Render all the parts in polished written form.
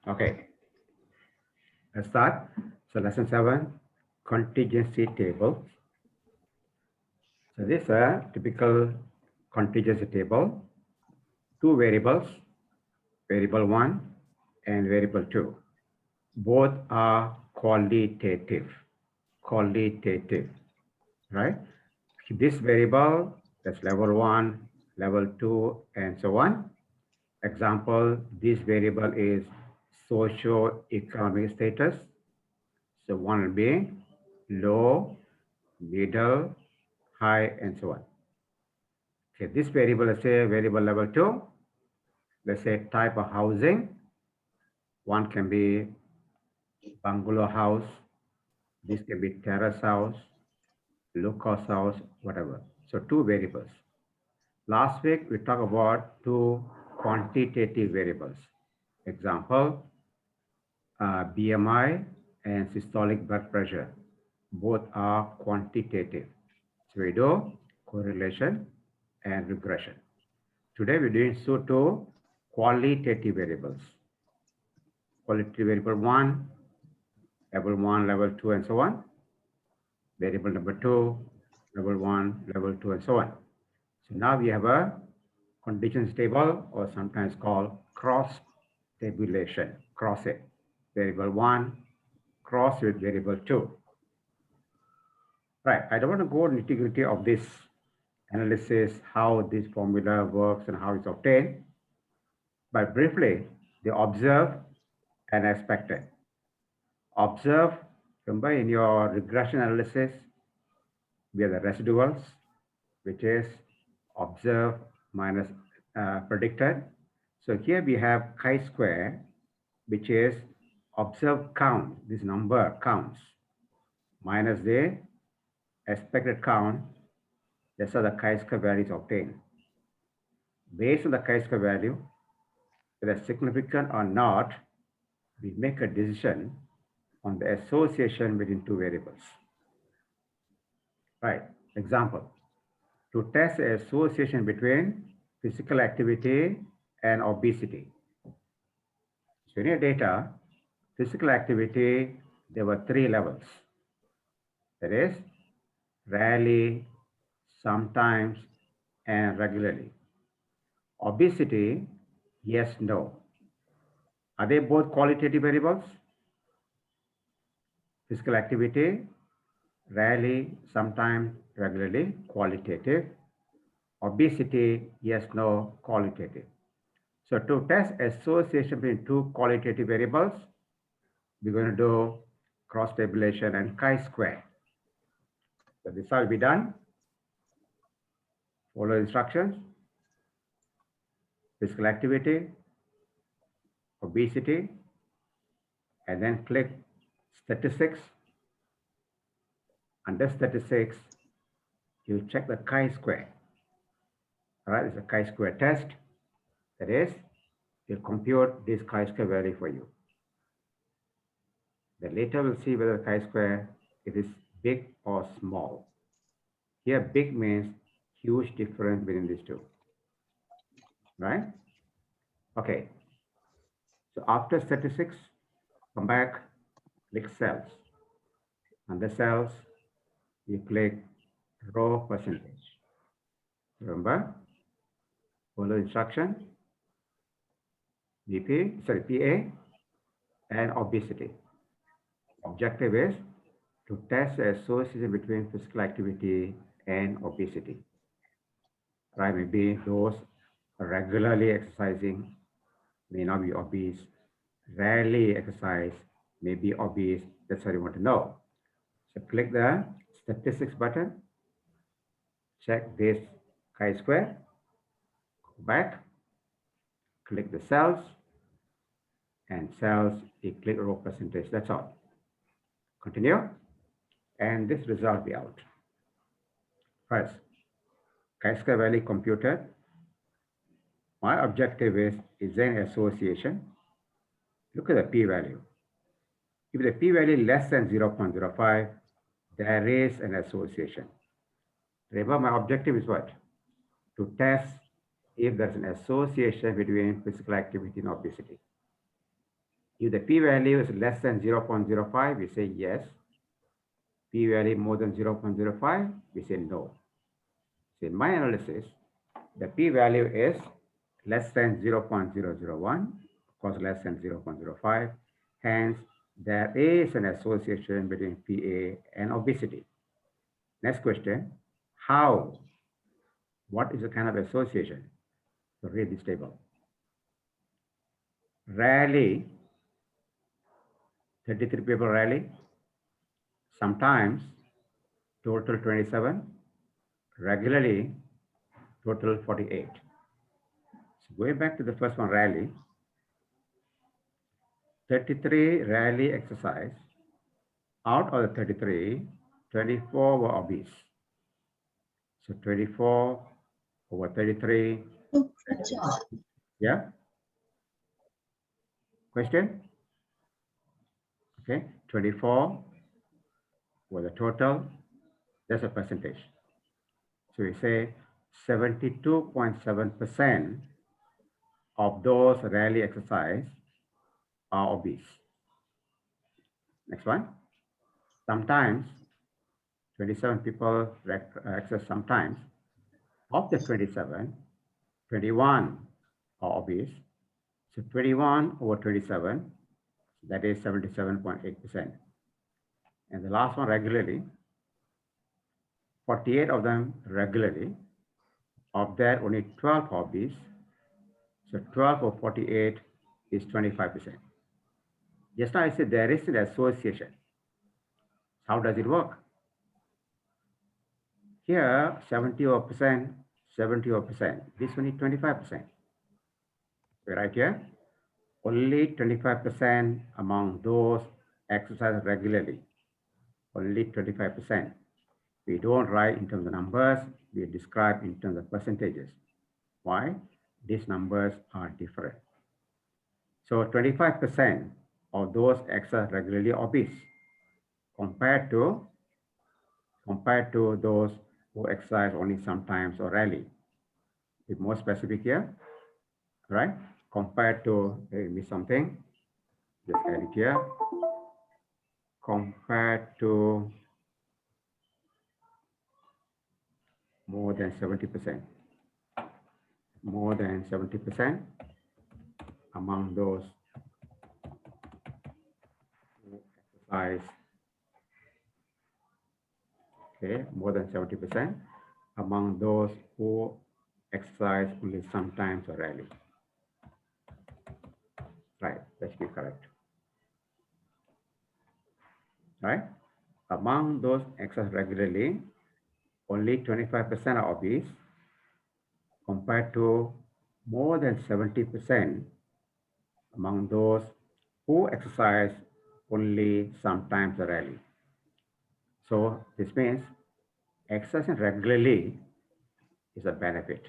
Okay, let's start. So lesson 7, contingency table. So this is a typical contingency table. Two variables, variable 1 and variable 2. Both are qualitative, qualitative, right? This variable, that's level 1, level 2, and so on. Example, this variable is socio-economic status. So one will be low, middle, high, and so on. Okay, this variable, let's say variable level 2, let's say type of housing. One can be bungalow house, this can be terrace house, low cost house, whatever. So two variables. Last week, we talked about two quantitative variables. Example, BMI and systolic blood pressure. Both are quantitative. So we do correlation and regression. Today we're doing two qualitative variables. Qualitative variable 1, level 1, level 2, and so on. Variable number 2, level 1, level 2, and so on. So now we have a conditions table, or sometimes called cross tabulation. Cross it. Variable 1, cross with variable 2. Right. I don't want to go into nitty-gritty of this analysis, how this formula works and how it's obtained. But briefly, they observe and expected. Observe, remember in your regression analysis, we have the residuals, which is observed minus predicted. So here we have chi-square, which is observed count, this number counts, minus the expected count. That's how the chi-square value is obtained. Based on the chi-square value, whether significant or not, we make a decision on the association between two variables. Right. Example, to test the association between physical activity and obesity. So in your data, physical activity, there were three levels. That is, rarely, sometimes, and regularly. Obesity, yes, no. Are they both qualitative variables? Physical activity, rarely, sometimes, regularly, qualitative. Obesity, yes, no, qualitative. So to test association between two qualitative variables, we're going to do cross tabulation and chi-square. So this will be done. Follow instructions. Physical activity, obesity, and then click statistics. Under statistics, you check the chi-square. All right, it's a chi-square test. That is, you'll compute this chi-square value for you. Then later we'll see whether the chi-square it is big or small. Here, big means huge difference between these two, right? Okay, so after statistics, come back, click cells. Under cells, you click row percentage. Remember, follow instruction, PA, and obesity. Objective is to test the association between physical activity and obesity. Right, maybe those regularly exercising may not be obese, rarely exercise may be obese. That's what you want to know. So click the statistics button, check this chi-square, go back, click the cells, and cells, you click row percentage. That's all. Continue, and this result will be out. First, chi-square value computed. My objective is there an association? Look at the p-value. If the p-value is less than 0.05, there is an association. Remember, my objective is what? To test if there's an association between physical activity and obesity. If the p-value is less than 0.05, we say yes. P-value more than 0.05, we say no. So in my analysis, the p-value is less than 0.001, of course less than 0.05. Hence, there is an association between PA and obesity. Next question, how? What is the kind of association? So read this table. Rarely, 33 people rarely, sometimes total 27, regularly total 48. So going back to the first one, rarely, 33 rarely exercise. Out of the 33, 24 were obese. So 24 over 33. Yeah? Question? Okay, 24 was the total. That's a percentage. So we say 72.7% of those rarely exercise are obese. Next one. Sometimes 27 people exercise sometimes. Of the 27, 21 are obese. So 21 over 27, that is 77.8%. And the last one regularly, 48 of them regularly. Of that, only 12 are obese. So 12 over 48 is 25%. Just now I said there is an association. How does it work? Here, 70%, 70%. This one is 25%. Right here, only 25% among those exercise regularly. Only 25%. We don't write in terms of numbers, we describe in terms of percentages. Why? These numbers are different. So 25% of those exercise regularly obese compared to those who exercise only sometimes or rarely. Be more specific here, right? Compared to, maybe something, just add it here. Compared to more than 70%. More than 70% among those who exercise. Okay, more than 70% among those who exercise only sometimes or rarely. Right, that should be correct. Right? Among those exercise regularly, only 25% are obese compared to more than 70% among those who exercise only sometimes or rarely. So this means exercising regularly is a benefit.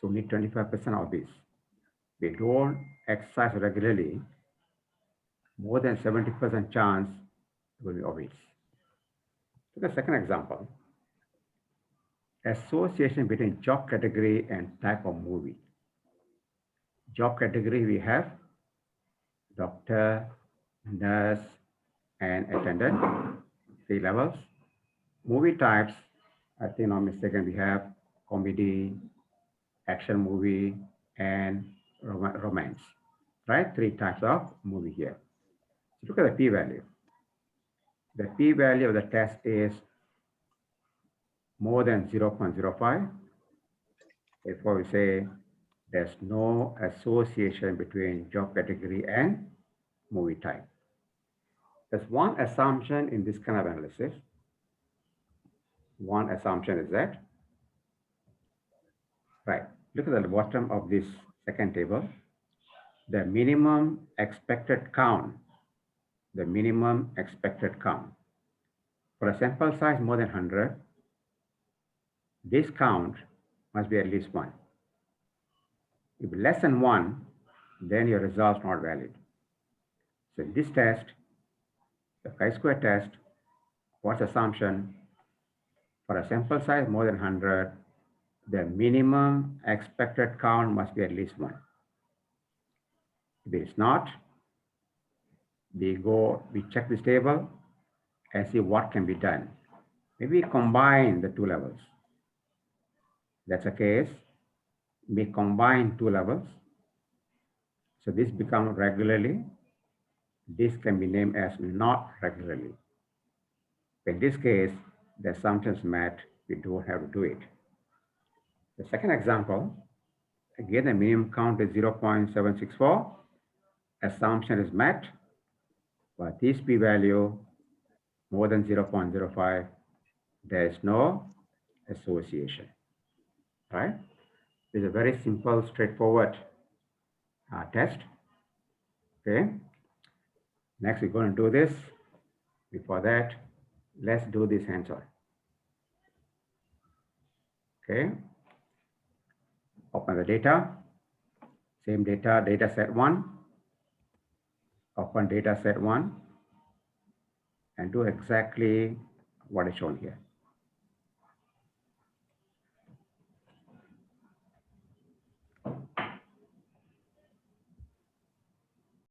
So only 25% are obese. We don't exercise regularly, more than 70% chance will be obese. Look at the second example. Association between job category and type of movie. Job category, we have doctor, nurse, and attendant, 3 levels. Movie types, I think not mistaken, we have comedy, action movie, and romance, right? 3 types of movie here. So look at the p-value. The p-value of the test is more than 0.05. Therefore, we say there's no association between job category and movie type. There's one assumption in this kind of analysis. One assumption is that, right, look at the bottom of this second table. The minimum expected count, the minimum expected count. For a sample size more than 100, this count must be at least 1. If less than 1, then your results not valid. So in this test, the chi-square test, what's assumption? For a sample size more than 100, the minimum expected count must be at least 1. If it is not, we check this table and see what can be done. Maybe combine the two levels. That's the case. We combine two levels. So this becomes regularly. This can be named as not regularly. In this case, the assumption is met. We don't have to do it. The second example, again, the minimum count is 0.764. Assumption is met, but this p-value more than 0.05, there is no association, right? It's a very simple, straightforward test, okay? Next, we're going to do this. Before that, let's do this hands-on, okay? Open the data, same data, data set 1, open data set 1, and do exactly what is shown here.